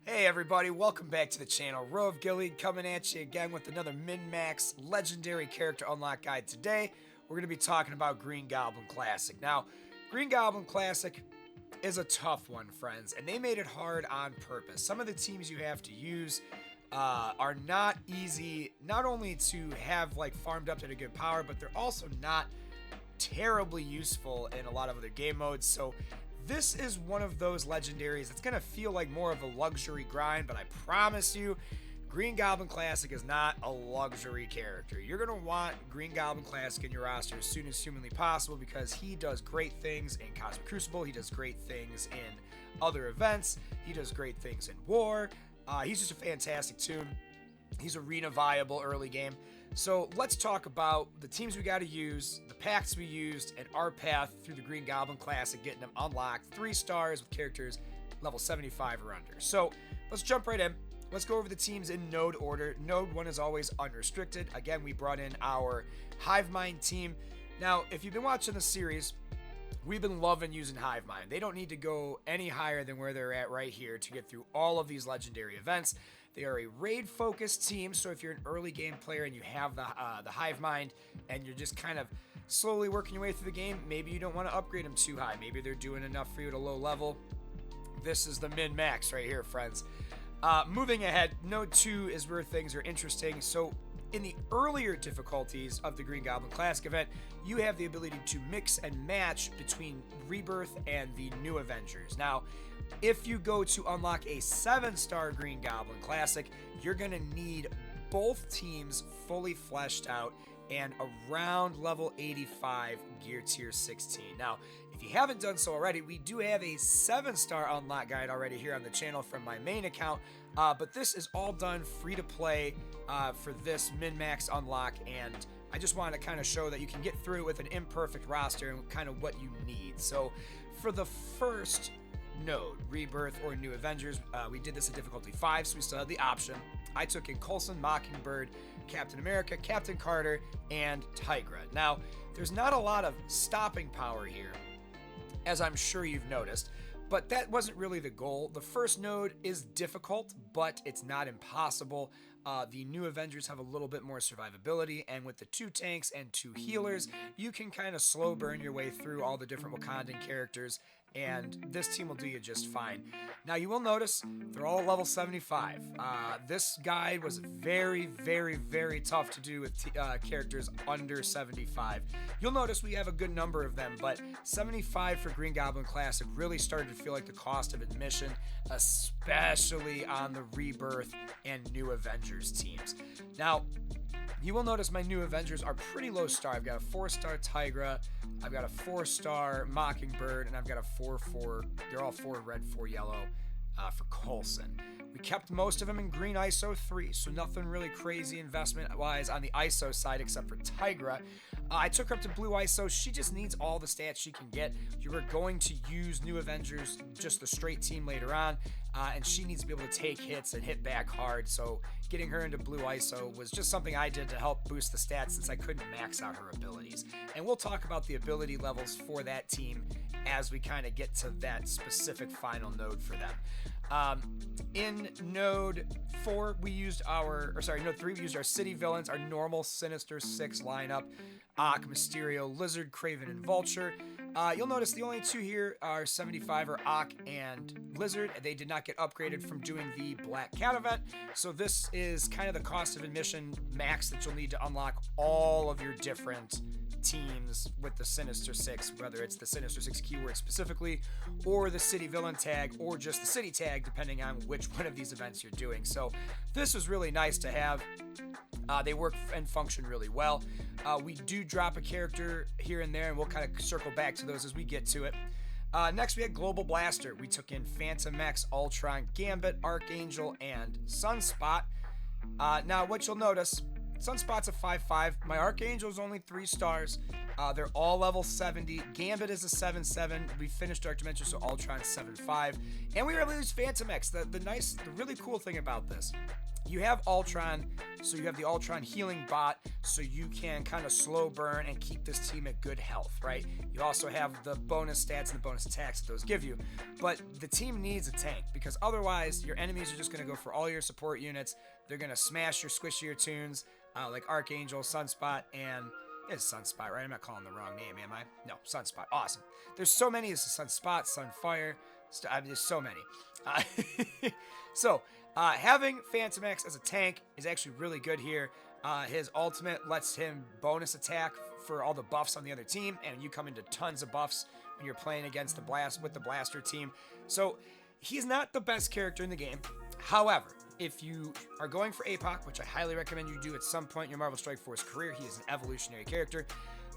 Hey everybody, welcome back to the channel. Row of Gilly coming at you again with another min-max legendary character unlock guide. Today, we're going to be talking about Green Goblin Classic. Now, Green Goblin Classic is a tough one, friends, and they made it hard on purpose. Some of the teams you have to use are not easy, not only to have like farmed up to a good power, but they're also not terribly useful in a lot of other game modes. So this is one of those legendaries that's going to feel like more of a luxury grind, but I promise you, Green Goblin Classic is not a luxury character. You're going to want Green Goblin Classic in your roster as soon as humanly possible because he does great things in Cosmic Crucible, he does great things in other events, he does great things in War. He's just a fantastic toon. He's arena viable early game. So let's talk about the teams we got to use, the packs we used, and our path through the Green Goblin Classic, getting them unlocked 3 stars with characters level 75 or under. So let's jump right in. Let's go over the teams in node order. Node 1 is always unrestricted. Again, we brought in our Hive Mind team. Now, if you've been watching the series, we've been loving using Hive Mind. They don't need to go any higher than where they're at right here to get through all of these legendary events. They are a raid-focused team, so if you're an early game player and you have the Hive Mind and you're just kind of slowly working your way through the game, maybe you don't want to upgrade them too high. Maybe they're doing enough for you at a low level. This is the min-max right here, friends. Moving ahead, Node 2 is where things are interesting. So in the earlier difficulties of the Green Goblin Classic event, you have the ability to mix and match between Rebirth and the New Avengers. Now, if you go to unlock a 7-star Green Goblin Classic, you're going to need both teams fully fleshed out and around level 85 gear tier 16. Now, if you haven't done so already, we do have a 7-star unlock guide already here on the channel from my main account, but this is all done free to play for this min-max unlock, and I just wanted to kind of show that you can get through it with an imperfect roster and kind of what you need. So for the first node, Rebirth or New Avengers, we did this at difficulty 5, so we still had the option. I took in Coulson, Mockingbird, Captain America, Captain Carter, and Tigra. Now, there's not a lot of stopping power here, as I'm sure you've noticed, but that wasn't really the goal. The first node is difficult, but it's not impossible. The New Avengers have a little bit more survivability, and with the 2 tanks and 2 healers, you can kind of slow burn your way through all the different Wakandan characters, and this team will do you just fine. Now, you will notice they're all level 75. This guide was very, very, very tough to do with characters under 75. You'll notice we have a good number of them, but 75 for Green Goblin Classic really started to feel like the cost of admission, especially on the Rebirth and New Avengers teams. Now, you will notice my New Avengers are pretty low star. I've got a 4-star Tigra, I've got a 4-star Mockingbird, and I've got a 4-4, they're all 4 red, 4 yellow for Coulson. We kept most of them in green ISO 3, so nothing really crazy investment-wise on the ISO side except for Tigra. I took her up to blue ISO. She just needs all the stats she can get. You were going to use New Avengers, just the straight team later on, and she needs to be able to take hits and hit back hard, so getting her into blue ISO was just something I did to help boost the stats since I couldn't max out her abilities. And we'll talk about the ability levels for that team as we kind of get to that specific final node for them. In node 4, we used node 3, we used our city villains, our normal Sinister 6 lineup, Ock, Mysterio, Lizard, Craven, and Vulture. You'll notice the only 2 here are 75 are Ock and Lizard. They did not get upgraded from doing the Black Cat event, so this is kind of the cost of admission max that you'll need to unlock all of your different teams with the Sinister 6, whether it's the Sinister 6 keyword specifically, or the city villain tag, or just the city tag, depending on which one of these events you're doing. So this was really nice to have. They work and function really well. We do drop a character here and there, and we'll kind of circle back to those as we get to it. Next, we had Global Blaster. We took in Phantom X, Ultron, Gambit, Archangel, and Sunspot. Now, what you'll notice, Sunspot's a 5-5. My Archangel is only 3 stars. They're all level 70. Gambit is a 7-7. We finished Dark Dimension, so Ultron's 7-5. And we were able to use Phantom X. The really cool thing about this you have Ultron, so you have the Ultron healing bot, so you can kind of slow burn and keep this team at good health, right? You also have the bonus stats and the bonus attacks that those give you. But the team needs a tank, because otherwise your enemies are just going to go for all your support units. They're going to smash your squishier toons, like Archangel, Sunspot, and it's Sunspot, right? I'm not calling the wrong name, am I? No, Sunspot. Awesome. There's so many. It's Sunspot, Sunfire. I mean, there's so many. Having Phantom X as a tank is actually really good here. His ultimate lets him bonus attack for all the buffs on the other team, and you come into tons of buffs when you're playing against the blaster team. So he's not the best character in the game. However, if you are going for APOC, which I highly recommend you do at some point in your Marvel Strike Force career, he is an evolutionary character.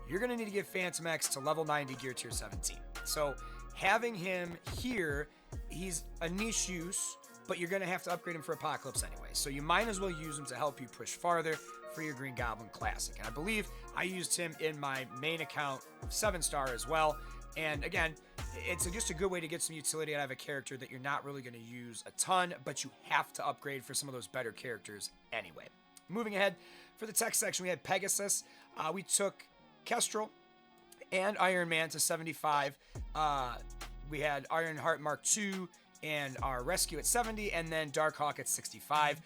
You're going to need to get Phantom X to level 90 gear tier 17. So having him here, he's a niche use, but you're going to have to upgrade him for Apocalypse anyway. So you might as well use him to help you push farther for your Green Goblin Classic. And I believe I used him in my main account 7-star as well. And again, it's just a good way to get some utility out of a character that you're not really going to use a ton, but you have to upgrade for some of those better characters anyway. Moving ahead, for the tech section, we had Pegasus. We took Kestrel and Iron Man to 75. We had Ironheart Mark II and our Rescue at 70, and then Darkhawk at 65.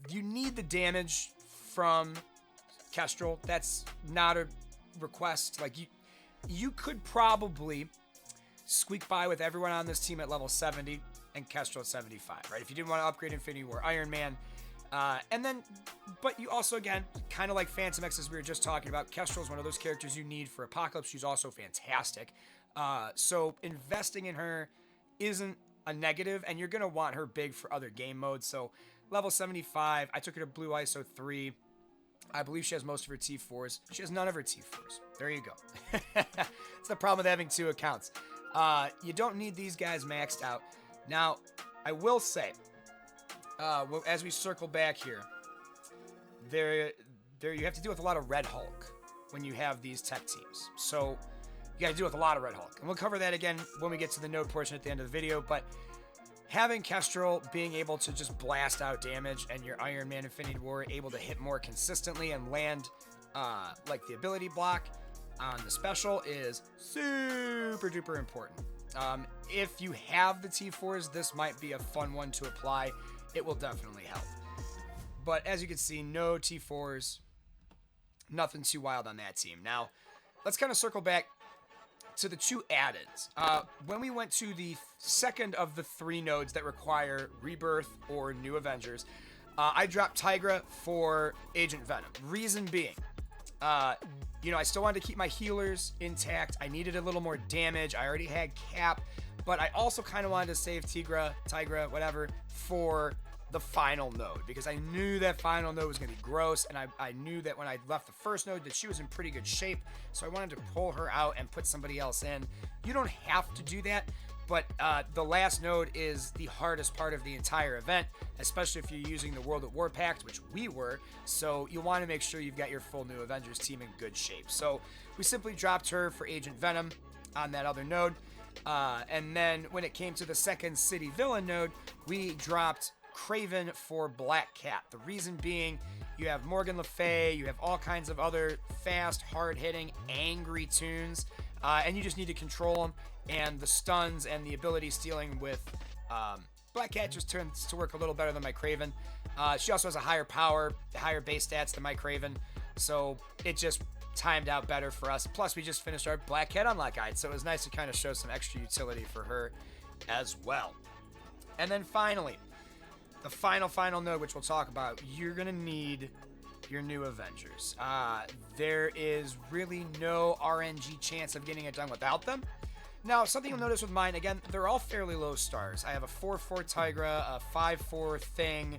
You need the damage from Kestrel. That's not a request. Like, you could probably squeak by with everyone on this team at level 70 and Kestrel at 75, right? If you didn't want to upgrade Infinity War Iron Man. But you also, again, kind of like Phantom X, as we were just talking about, Kestrel is one of those characters you need for Apocalypse. She's also fantastic. So investing in her isn't a negative, and you're going to want her big for other game modes. So level 75, I took her to Blue ISO 3. I believe she has most of her T4s. She has none of her T4s. There you go. It's the problem with having two accounts. You don't need these guys maxed out. Now, I will say, as we circle back here, there you have to deal with a lot of Red Hulk when you have these tech teams. So you got to deal with a lot of Red Hulk. And we'll cover that again when we get to the node portion at the end of the video. But having Kestrel being able to just blast out damage and your Iron Man Infinity War able to hit more consistently and land like the ability block on the special is super duper important. If you have the T4s, this might be a fun one to apply. It will definitely help. But as you can see, no T4s, nothing too wild on that team. Now, let's kind of circle back to the two add-ins. When we went to the second of the 3 nodes that require Rebirth or New Avengers, I dropped Tigra for Agent Venom. Reason being, I still wanted to keep my healers intact. I needed a little more damage. I already had Cap, but I also kind of wanted to save Tigra, whatever, for the final node, because I knew that final node was going to be gross, and I knew that when I left the first node that she was in pretty good shape, so I wanted to pull her out and put somebody else in. You don't have to do that, but the last node is the hardest part of the entire event, especially if you're using the World at War Pact, which we were, so you want to make sure you've got your full New Avengers team in good shape. So we simply dropped her for Agent Venom on that other node, and then when it came to the second city villain node, we dropped Kraven for Black Cat. The reason being, you have Morgan Le Fay, you have all kinds of other fast, hard-hitting, angry toons, and you just need to control them, and the stuns and the ability stealing with Black Cat just turns to work a little better than my Kraven. She also has a higher power, higher base stats than my Kraven, so it just timed out better for us. Plus, we just finished our Black Cat unlock guide, so it was nice to kind of show some extra utility for her as well. And then finally, the final node, which we'll talk about, you're going to need your New Avengers. There is really no RNG chance of getting it done without them. Now, something you'll notice with mine, again, they're all fairly low stars. I have a 4-4 Tigra, a 5-4 Thing,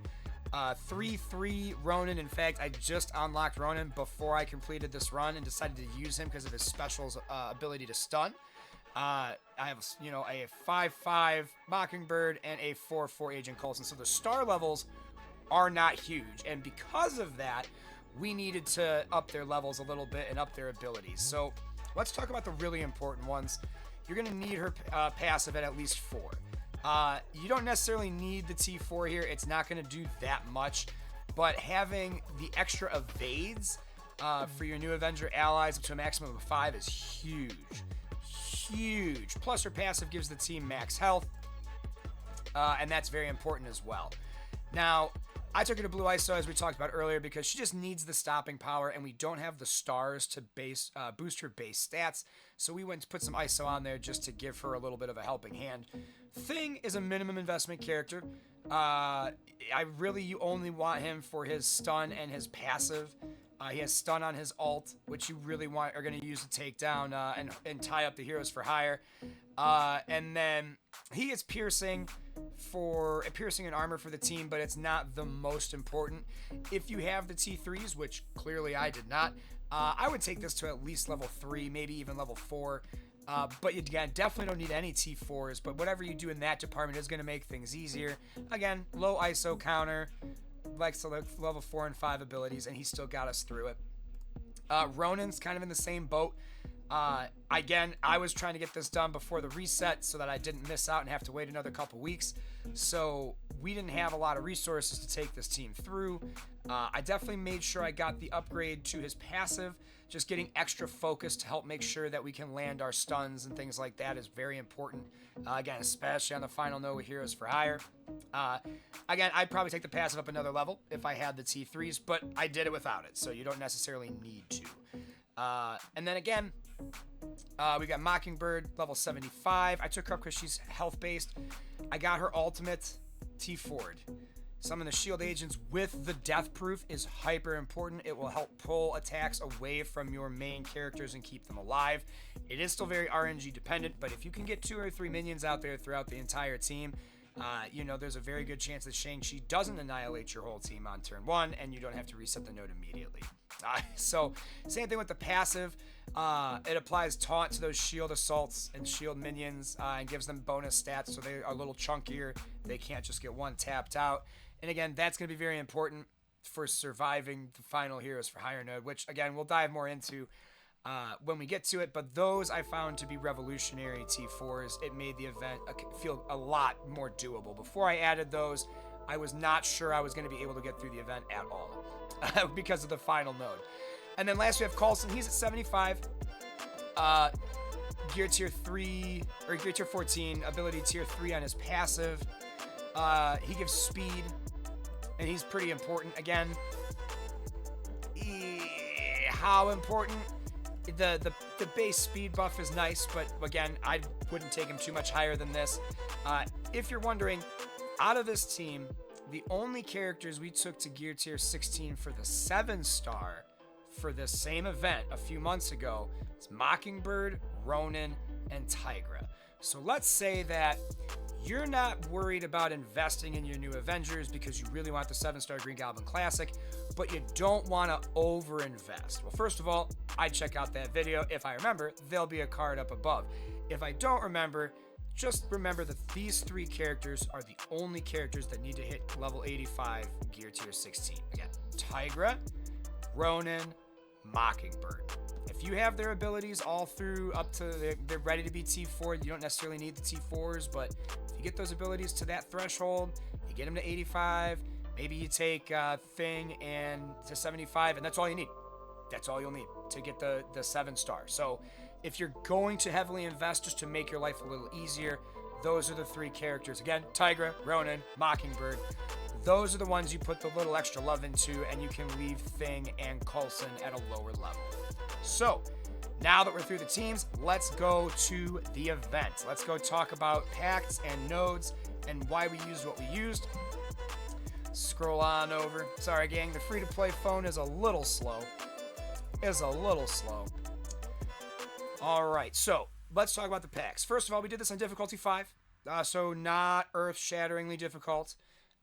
3-3 Ronin. In fact, I just unlocked Ronin before I completed this run and decided to use him because of his special's ability to stun. I have, a 5-5 Mockingbird and a 4-4 Agent Coulson. So the star levels are not huge. And because of that, we needed to up their levels a little bit and up their abilities. So let's talk about the really important ones. You're going to need her passive at least 4. You don't necessarily need the T4 here. It's not going to do that much, but having the extra evades for your new Avenger allies up to a maximum of 5 is huge. Huge. Plus her passive gives the team max health, and that's very important as well. Now, I took her to Blue ISO, as we talked about earlier, because she just needs the stopping power, and we don't have the stars to boost her base stats, so we went to put some ISO on there just to give her a little bit of a helping hand. Thing is a minimum investment character. You only want him for his stun and his passive. He has stun on his ult, which you really are going to use to take down and tie up the heroes for hire. And then he is piercing and armor for the team, but it's not the most important. If you have the T3s, which clearly I did not, I would take this to at least level 3, maybe even level 4. But you definitely don't need any T4s, but whatever you do in that department is going to make things easier. Again, low ISO counter, likes to level 4 and 5 abilities, and he still got us through it. Ronin's kind of in the same boat. Again, I was trying to get this done before the reset so that I didn't miss out and have to wait another couple weeks. So we didn't have a lot of resources to take this team through. I definitely made sure I got the upgrade to his passive. Just getting extra focus to help make sure that we can land our stuns and things like that is very important. Again, especially on the final node with Heroes for Hire. Again, I'd probably take the passive up another level if I had the T3s, but I did it without it, so you don't necessarily need to. And then again, we got Mockingbird, level 75. I took her up because she's health-based. I got her ultimate, T4'd. Summon the shield agents with the death proof is hyper important. It will help pull attacks away from your main characters and keep them alive. It is still very RNG dependent, but if you can get 2 or 3 minions out there throughout the entire team, there's a very good chance that Shang-Chi doesn't annihilate your whole team on turn 1, and you don't have to reset the node immediately. So, same thing with the passive. It applies taunt to those shield assaults and shield minions and gives them bonus stats, so they are a little chunkier. They can't just get one tapped out. And again, that's going to be very important for surviving the final Heroes for Hire node, which, again, we'll dive more into when we get to it. But those I found to be revolutionary T4s. It made the event feel a lot more doable. Before I added those, I was not sure I was going to be able to get through the event at all because of the final node. And then last we have Coulson. He's at 75. Gear tier 3, or gear tier 14, ability tier 3 on his passive. He gives speed, and he's pretty important. Again, how important? The base speed buff is nice, but again, I wouldn't take him too much higher than this. If you're wondering, out of this team, the only characters we took to gear tier 16 for the 7-star for this same event a few months ago is Mockingbird, Ronin, and Tigra. So let's say that you're not worried about investing in your new Avengers because you really want the 7-star Green Goblin Classic, but you don't want to over-invest. Well, first of all, I'd check out that video. If I remember, there'll be a card up above. If I don't remember, just remember that these 3 characters are the only characters that need to hit level 85 gear tier 16. Again, Tigra, Ronin, Mockingbird. If you have their abilities all through up to they're ready to be T4, you don't necessarily need the T4s, but if you get those abilities to that threshold, you get them to 85, maybe you take Thing and to 75, and that's all you need. That's all you'll need to get the 7-star. So if you're going to heavily invest just to make your life a little easier, those are the 3 characters. Again, Tigra, Ronin, Mockingbird. Those are the ones you put the little extra love into, and you can leave Thing and Coulson at a lower level. So, now that we're through the teams, let's go to the event. Let's go talk about pacts and nodes and why we used what we used. Scroll on over. Sorry, gang, the free-to-play phone is a little slow. All right, so let's talk about the packs. First of all, we did this on difficulty 5, so not earth-shatteringly difficult.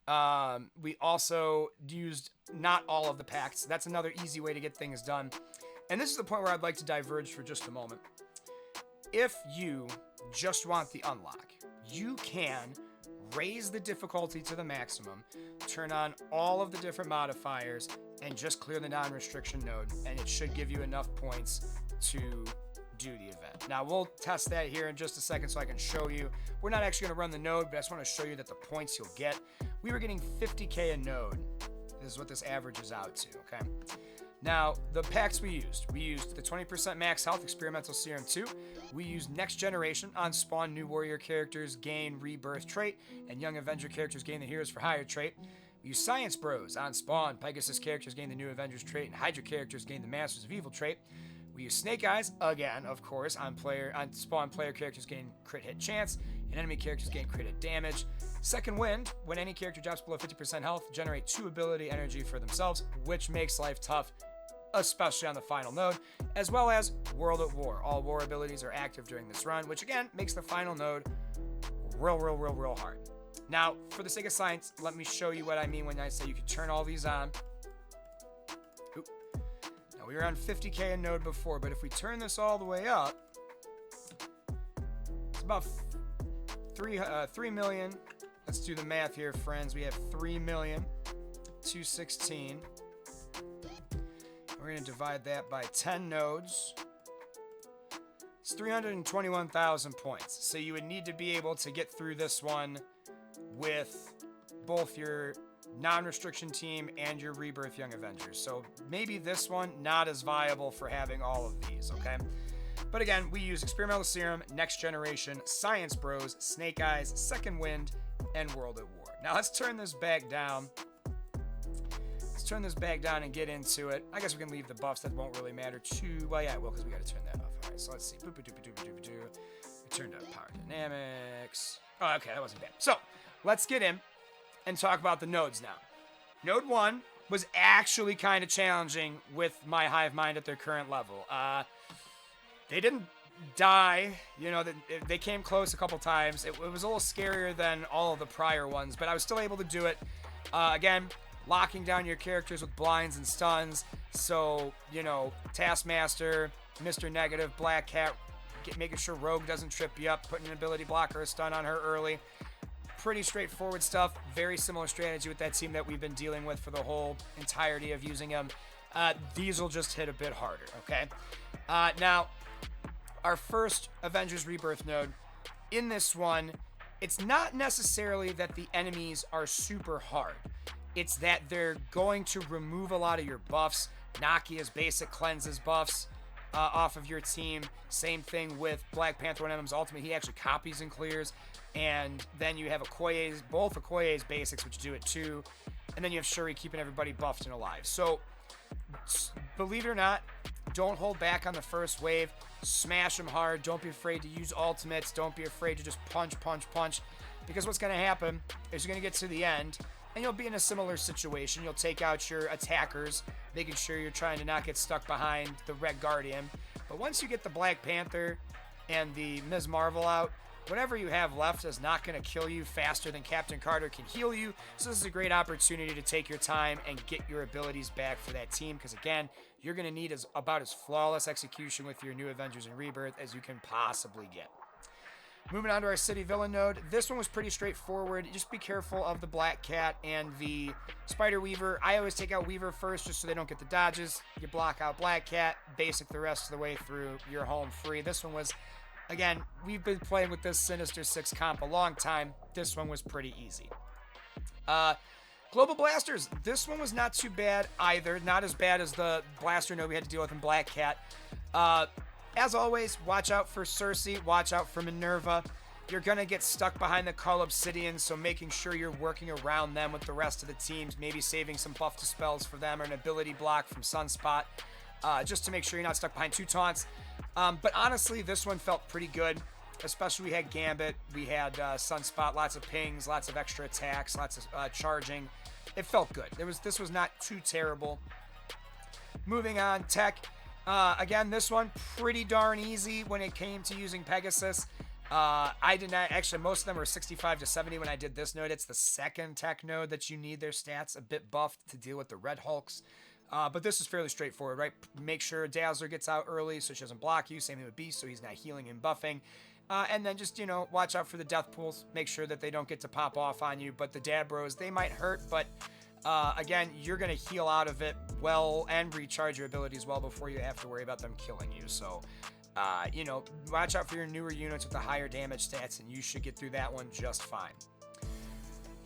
We also used not all of the packs. That's another easy way to get things done. And this is the point where I'd like to diverge for just a moment. If you just want the unlock, you can raise the difficulty to the maximum, turn on all of the different modifiers, and just clear the non-restriction node, and it should give you enough points to do the event. Now, we'll test that here in just a second so I can show you. We're not actually going to run the node, but I just want to show you that the points you'll get. We were getting 50K a node. This is what this averages out to, okay? Now, the packs we used the 20% max health experimental serum 2. We used next generation on spawn new warrior characters gain rebirth trait, and young Avenger characters gain the heroes for hire trait. We use Science Bros on spawn. Pegasus characters gain the new Avengers trait, and Hydra characters gain the Masters of Evil trait. We use Snake Eyes, again, of course, on spawn player characters gain crit hit chance, and enemy characters gain crit hit damage. Second Wind, when any character drops below 50% health, generate 2 ability energy for themselves, which makes life tough, especially on the final node, as well as World at War. All war abilities are active during this run, which again makes the final node real hard. Now, for the sake of science, let me show you what I mean when I say you can turn all these on. Oop. Now, we were on 50K a node before, but if we turn this all the way up, it's about 3 million. Let's do the math here, friends. We have 3,216,000. We're going to divide that by 10 nodes. It's 321,000 points. So you would need to be able to get through this one with both your non-restriction team and your Rebirth Young Avengers. So maybe this one not as viable for having all of these, okay? But again, we use Experimental Serum, Next Generation, Science Bros, Snake Eyes, Second Wind, and World at War. Now let's turn this back down. Let's turn this back down and get into it. I guess we can leave the buffs. That won't really matter too. Well, yeah, it will, because we got to turn that off. All right, so let's see. We turned up Power Dynamics. Oh, okay, that wasn't bad. So let's get in and talk about the nodes now. Node 1 was actually kind of challenging with my Hive Mind at their current level. They didn't die. You know, they came close a couple times. It was a little scarier than all of the prior ones, but I was still able to do it. Again, locking down your characters with blinds and stuns. So, you know, Taskmaster, Mr. Negative, Black Cat, making sure Rogue doesn't trip you up, putting an ability blocker or stun on her early. Pretty straightforward stuff. Very similar strategy with that team that we've been dealing with for the whole entirety of using them. These will just hit a bit harder, okay? Now, our first Avengers Rebirth node, in this one, it's not necessarily that the enemies are super hard. It's that they're going to remove a lot of your buffs. Nakia's basic cleanses buffs off of your team. Same thing with Black Panther 1M's ultimate. He actually copies and clears. And then you have both Okoye's basics, which do it too. And then you have Shuri keeping everybody buffed and alive. So, believe it or not, don't hold back on the first wave. Smash them hard. Don't be afraid to use ultimates. Don't be afraid to just punch. Because what's going to happen is you're going to get to the end, and you'll be in a similar situation. You'll take out your attackers, making sure you're trying to not get stuck behind the Red Guardian. But once you get the Black Panther and the Ms. Marvel out, whatever you have left is not going to kill you faster than Captain Carter can heal you. So this is a great opportunity to take your time and get your abilities back for that team. Because again, you're going to need about as flawless execution with your new Avengers in Rebirth as you can possibly get. Moving on to our City Villain node. This one was pretty straightforward. Just be careful of the Black Cat and the Spider Weaver. I always take out Weaver first just so they don't get the dodges. You block out Black Cat, basic the rest of the way through. You're home free. This one was, again, we've been playing with this Sinister Six comp a long time. This one was pretty easy. Global Blasters. This one was not too bad either. Not as bad as the Blaster node we had to deal with in Black Cat. As always, watch out for Cersei, watch out for Minerva. You're going to get stuck behind the Cull Obsidian, so making sure you're working around them with the rest of the teams, maybe saving some buff to spells for them or an ability block from Sunspot, just to make sure you're not stuck behind two taunts. But honestly, this one felt pretty good, especially we had Gambit, we had Sunspot, lots of pings, lots of extra attacks, lots of charging. It felt good. This was not too terrible. Moving on, Tech. Again, this one pretty darn easy when it came to using Pegasus. I did not actually. Most of them were 65 to 70 when I did this node. It's the second Tech node that you need their stats a bit buffed to deal with the Red Hulks. But this is fairly straightforward, right? Make sure Dazzler gets out early so she doesn't block you. Same thing with Beast, so he's not healing and buffing. And then just, watch out for the death pools. Make sure that they don't get to pop off on you. But the Dad Bros, they might hurt, but again, you're going to heal out of it well and recharge your abilities well before you have to worry about them killing you. So You know, watch out for your newer units with the higher damage stats, and you should get through that one just fine.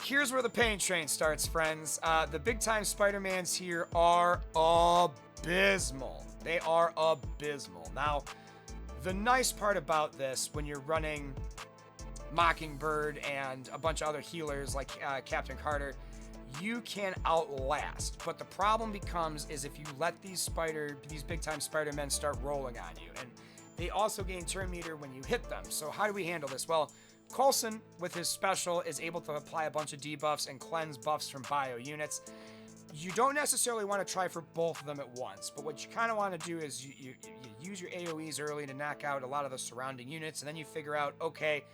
Here's where the pain train starts, friends. The big-time Spider-Mans here are abysmal. They are abysmal. Now, the nice part about this, when you're running Mockingbird and a bunch of other healers like Captain Carter, you can outlast. But the problem becomes is if you let these big-time Spider-Men start rolling on you. And they also gain turn meter when you hit them. So how do we handle this? Well, Coulson, with his special, is able to apply a bunch of debuffs and cleanse buffs from bio units. You don't necessarily want to try for both of them at once, but what you kind of want to do is you use your AoEs early to knock out a lot of the surrounding units, and then you figure out, okay,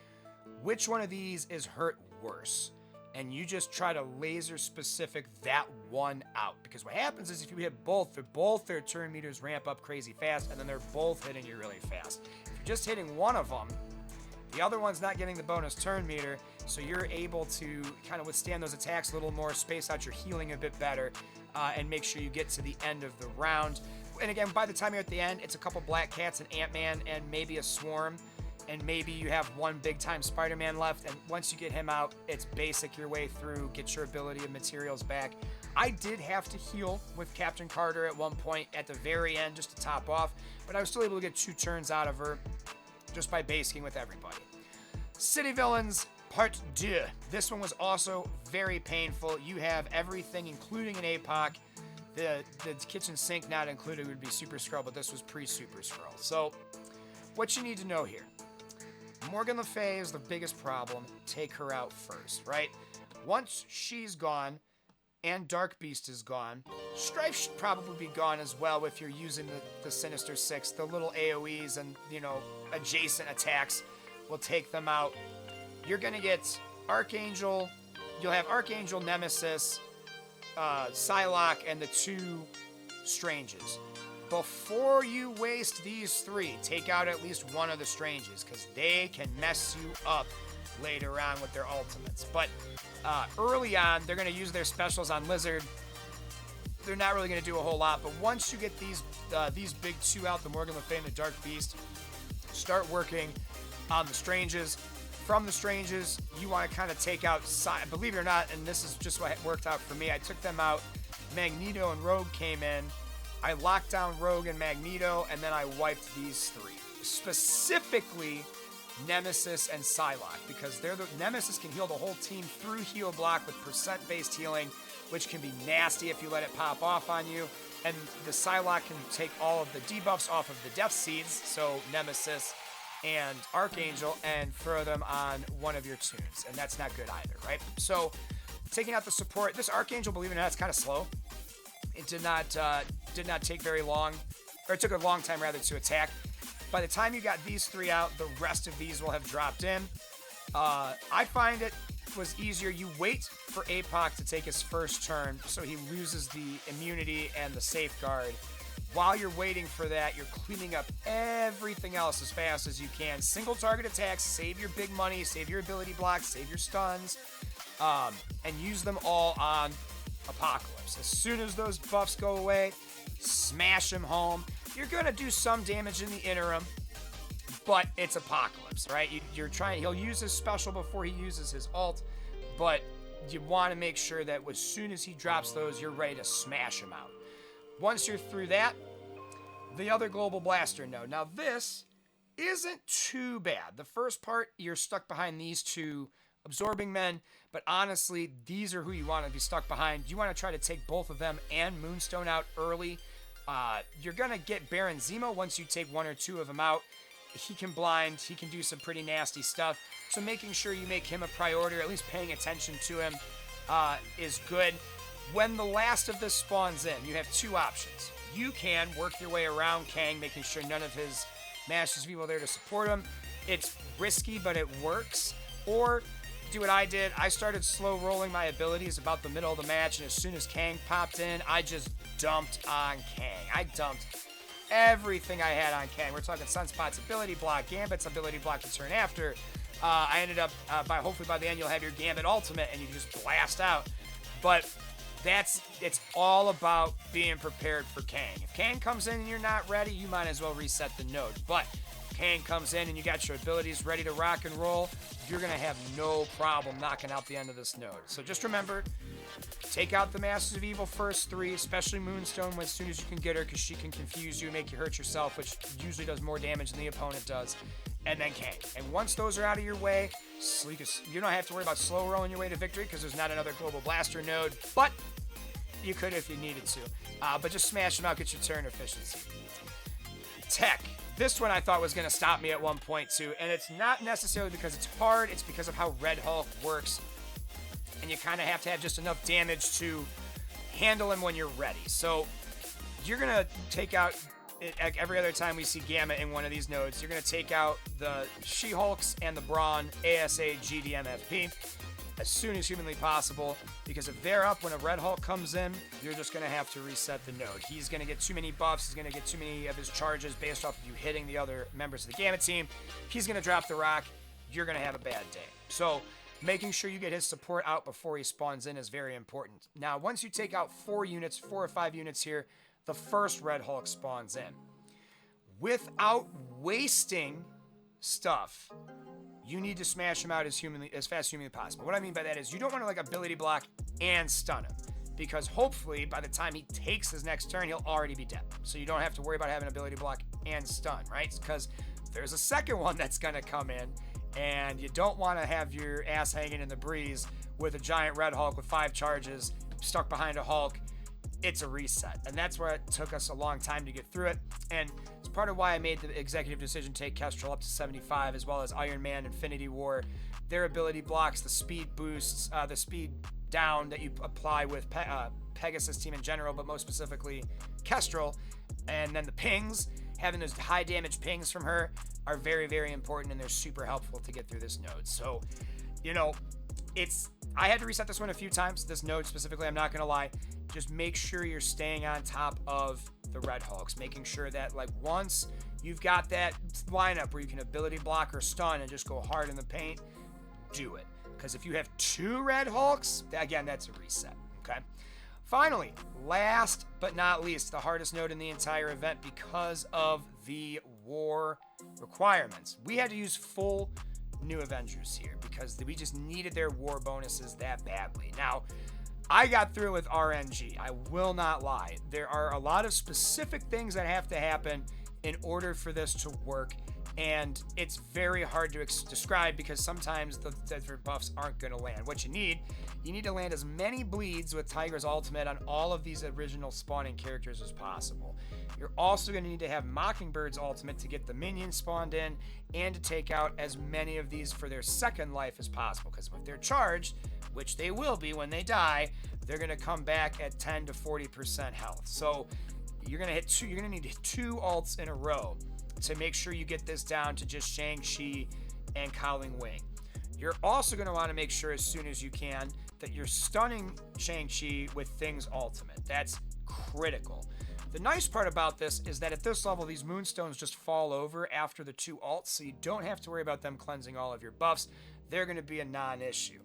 which one of these is hurt worse? And you just try to laser specific that one out. Because what happens is if you hit both their turn meters ramp up crazy fast, and then they're both hitting you really fast. If you're just hitting one of them, the other one's not getting the bonus turn meter, so you're able to kind of withstand those attacks a little more, space out your healing a bit better, and make sure you get to the end of the round. And again, by the time you're at the end, it's a couple Black Cats, an Ant-Man, and maybe a Swarm. And maybe you have one big-time Spider-Man left, and once you get him out, it's basic your way through, get your ability of materials back. I did have to heal with Captain Carter at one point at the very end just to top off, but I was still able to get 2 turns out of her just by basing with everybody. City Villains Part 2. This one was also very painful. You have everything, including an APOC. The kitchen sink not included would be Super Skrull, but this was pre-Super Skrull. So, what you need to know here. Morgan Le Fay is the biggest problem. Take her out first, right? Once she's gone and Dark Beast is gone, Strife should probably be gone as well if you're using the Sinister Six. The little AoEs and, you know, adjacent attacks will take them out. You're going to get Archangel. You'll have Archangel, Nemesis, Psylocke, and the 2 Stranges. Before you waste these 3, take out at least one of the Stranges, because they can mess you up later on with their ultimates. But early on, they're going to use their specials on Lizard. They're not really going to do a whole lot, but once you get these big 2 out, the Morgan Le Fay and the Dark Beast, start working on the Stranges. From the Stranges, you want to kind of take out, believe it or not, and this is just what worked out for me, I took them out. Magneto and Rogue came in. I locked down Rogue and Magneto, and then I wiped these 3. Specifically, Nemesis and Psylocke, because Nemesis can heal the whole team through heal block with percent-based healing, which can be nasty if you let it pop off on you. And the Psylocke can take all of the debuffs off of the Death Seeds, so Nemesis and Archangel, and throw them on one of your toons, and that's not good either, right? So, taking out the support, this Archangel, believe it or not, is kind of slow. It did not take very long, or it took a long time rather to attack. By the time you got these 3 out, the rest of these will have dropped in. I find it was easier. You wait for APOC to take his first turn, so he loses the immunity and the safeguard. While you're waiting for that, you're cleaning up everything else as fast as you can. Single target attacks, save your big money, save your ability blocks, save your stuns, and use them all on Apocalypse. As soon as those buffs go away, smash him home. You're going to do some damage in the interim, but it's Apocalypse, right? He'll use his special before he uses his ult, but you want to make sure that as soon as he drops those, you're ready to smash him out. Once you're through that, the other Global Blaster node. Now this isn't too bad. The first part, you're stuck behind these 2 Absorbing Men, but honestly, these are who you want to be stuck behind. You want to try to take both of them and Moonstone out early. You're going to get Baron Zemo once you take 1 or 2 of them out. He can blind, he can do some pretty nasty stuff, so making sure you make him a priority, or at least paying attention to him, is good. When the last of this spawns in, you have 2 options. You can work your way around Kang, making sure none of his Masters of Evil are there to support him. It's risky, but it works. Or do what I did. I started slow rolling my abilities about the middle of the match, and as soon as Kang popped in, I just dumped on Kang. I dumped everything I had on Kang. We're talking Sunspot's ability block, Gambit's ability block to turn after. I ended up, hopefully by the end, you'll have your Gambit ultimate, and you just blast out. But it's all about being prepared for Kang. If Kang comes in and you're not ready, you might as well reset the node. But if Kang comes in and you got your abilities ready to rock and roll, you're going to have no problem knocking out the end of this node. So just remember, take out the Masters of Evil first 3, especially Moonstone as soon as you can get her, because she can confuse you and make you hurt yourself, which usually does more damage than the opponent does. And then Kang. And once those are out of your way, you don't have to worry about slow rolling your way to victory because there's not another Global Blaster node, but you could if you needed to. But just smash them out, get your turn efficiency. Tech. This one I thought was going to stop me at one point too, and it's not necessarily because it's hard, it's because of how Red Hulk works. And you kind of have to have just enough damage to handle him when you're ready. So you're going to take out, every other time we see Gamma in one of these nodes, you're going to take out the She-Hulks and the Brawn ASA GDMFP as soon as humanly possible, because if they're up when a Red Hulk comes in, you're just going to have to reset the node. He's going to get too many buffs, he's going to get too many of his charges based off of you hitting the other members of the Gamma team. He's going to drop the rock, you're going to have a bad day. So making sure you get his support out before he spawns in is very important. Now, once you take out 4 or 5 units here, the first Red Hulk spawns in. Without wasting stuff, you need to smash him out as fast as humanly possible. What I mean by that is you don't want to like ability block and stun him, because hopefully by the time he takes his next turn, he'll already be dead. So you don't have to worry about having ability block and stun, right? Because there's a second one that's going to come in, and you don't want to have your ass hanging in the breeze with a giant Red Hulk with 5 charges stuck behind a Hulk. It's a reset, and that's where it took us a long time to get through it, and it's part of why I made the executive decision to take Kestrel up to 75, as well as Iron Man, Infinity War. Their ability blocks, the speed boosts, the speed down that you apply with Pegasus team in general, but most specifically Kestrel, and then the pings, having those high damage pings from her are very, very important, and they're super helpful to get through this node. So, you know, I had to reset this one a few times, this node specifically, I'm not going to lie. Just make sure you're staying on top of the Red Hulks, making sure that like once you've got that lineup where you can ability block or stun and just go hard in the paint, do it. Because if you have 2 Red Hulks, again, that's a reset, okay? Finally, last but not least, the hardest node in the entire event because of the war requirements. We had to use full New Avengers here because we just needed their war bonuses that badly. Now, I got through with RNG. I will not lie. There are a lot of specific things that have to happen in order for this to work, and it's very hard to describe because sometimes the different buffs aren't going to land. What you need to land as many bleeds with Tiger's ultimate on all of these original spawning characters as possible. You're also going to need to have Mockingbird's ultimate to get the minions spawned in and to take out as many of these for their second life as possible, because if they're charged, which they will be when they die, they're going to come back at 10 to 40% health. So you're going to need 2 ults in a row to make sure you get this down to just Shang-Chi and Howling Wing. You're also going to want to make sure as soon as you can that you're stunning Shang-Chi with Thing's ultimate. That's critical. The nice part about this is that at this level, these Moonstones just fall over after the 2 ults, so you don't have to worry about them cleansing all of your buffs. They're going to be a non-issue.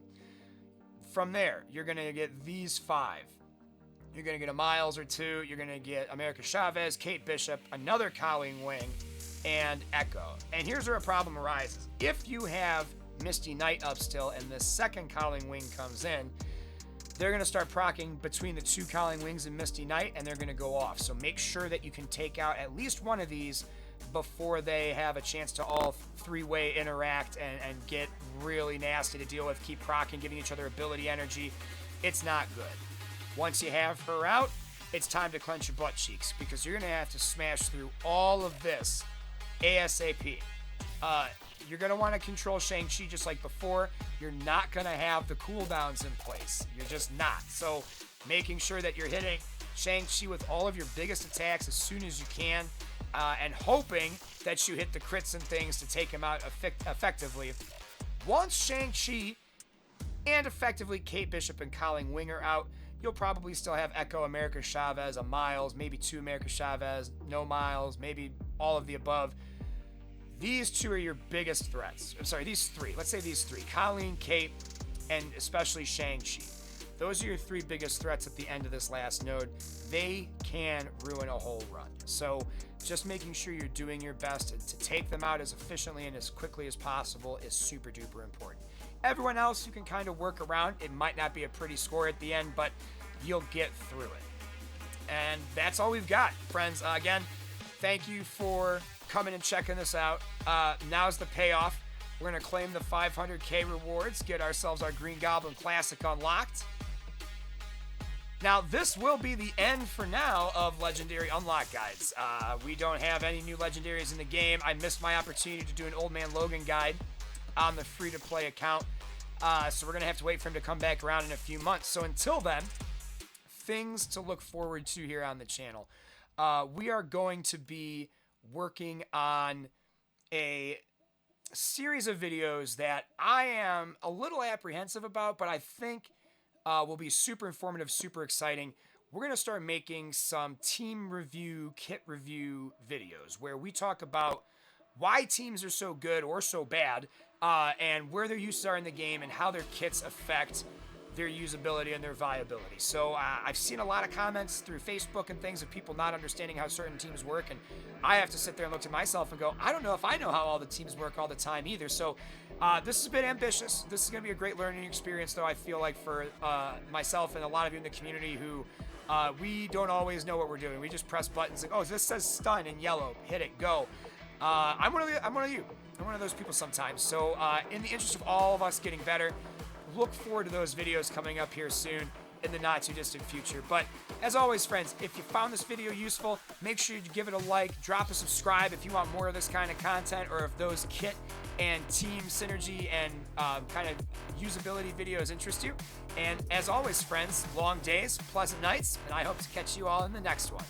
From there, you're going to get these 5. You're going to get a Miles or 2. You're going to get America Chavez, Kate Bishop, another Howling Wing, and Echo. And here's where a problem arises. If you have Misty Knight up still and the second Howling Wing comes in, they're going to start proccing between the 2 Howling Wings and Misty Knight, and they're going to go off. So make sure that you can take out at least one of these before they have a chance to all 3-way interact and get really nasty to deal with, keep proccing, giving each other ability energy. It's not good. Once you have her out, it's time to clench your butt cheeks, because you're going to have to smash through all of this ASAP. You're going to want to control Shang-Chi just like before. You're not going to have the cooldowns in place. You're just not. So making sure that you're hitting Shang-Chi with all of your biggest attacks as soon as you can, and hoping that you hit the crits and things to take him out effectively. Once Shang-Chi and effectively Kate Bishop and Howling Wing are out, you'll probably still have Echo, America Chavez, a Miles, maybe 2 America Chavez, no Miles, maybe all of the above. These 2 are your biggest threats. I'm sorry, these 3. Let's say these 3. Colleen, Kate, and especially Shang-Chi. those are your 3 biggest threats at the end of this last node. They can ruin a whole run. So just making sure you're doing your best to take them out as efficiently and as quickly as possible is super duper important. Everyone else you can kind of work around. It might not be a pretty score at the end, but you'll get through it. And that's all we've got, friends. Again, thank you for coming and checking this out. Now's the payoff. We're going to claim the 500K rewards, get ourselves our Green Goblin Classic unlocked. Now, this will be the end for now of Legendary Unlock Guides. We don't have any new Legendaries in the game. I missed my opportunity to do an Old Man Logan guide on the free-to-play account. So we're going to have to wait for him to come back around in a few months. So until then, things to look forward to here on the channel. We are going to be working on a series of videos that I am a little apprehensive about, but I think will be super informative, super exciting. We're going to start making some team review, kit review videos where we talk about why teams are so good or so bad, and where their uses are in the game and how their kits affect their usability and their viability. So I've seen a lot of comments through Facebook and things of people not understanding how certain teams work, and I have to sit there and look to myself and go, I don't know if I know how all the teams work all the time either. So this is a bit ambitious. This is going to be a great learning experience, though, I feel like, for myself and a lot of you in the community who we don't always know what we're doing. We just press buttons like, oh, this says stun in yellow, hit it, go. I'm one of you. I'm one of those people sometimes. So in the interest of all of us getting better, look forward to those videos coming up here soon in the not too distant future. But as always, friends, if you found this video useful, make sure you give it a like, drop a subscribe if you want more of this kind of content, or if those kit and team synergy and kind of usability videos interest you. And as always, friends, long days, pleasant nights, and I hope to catch you all in the next one.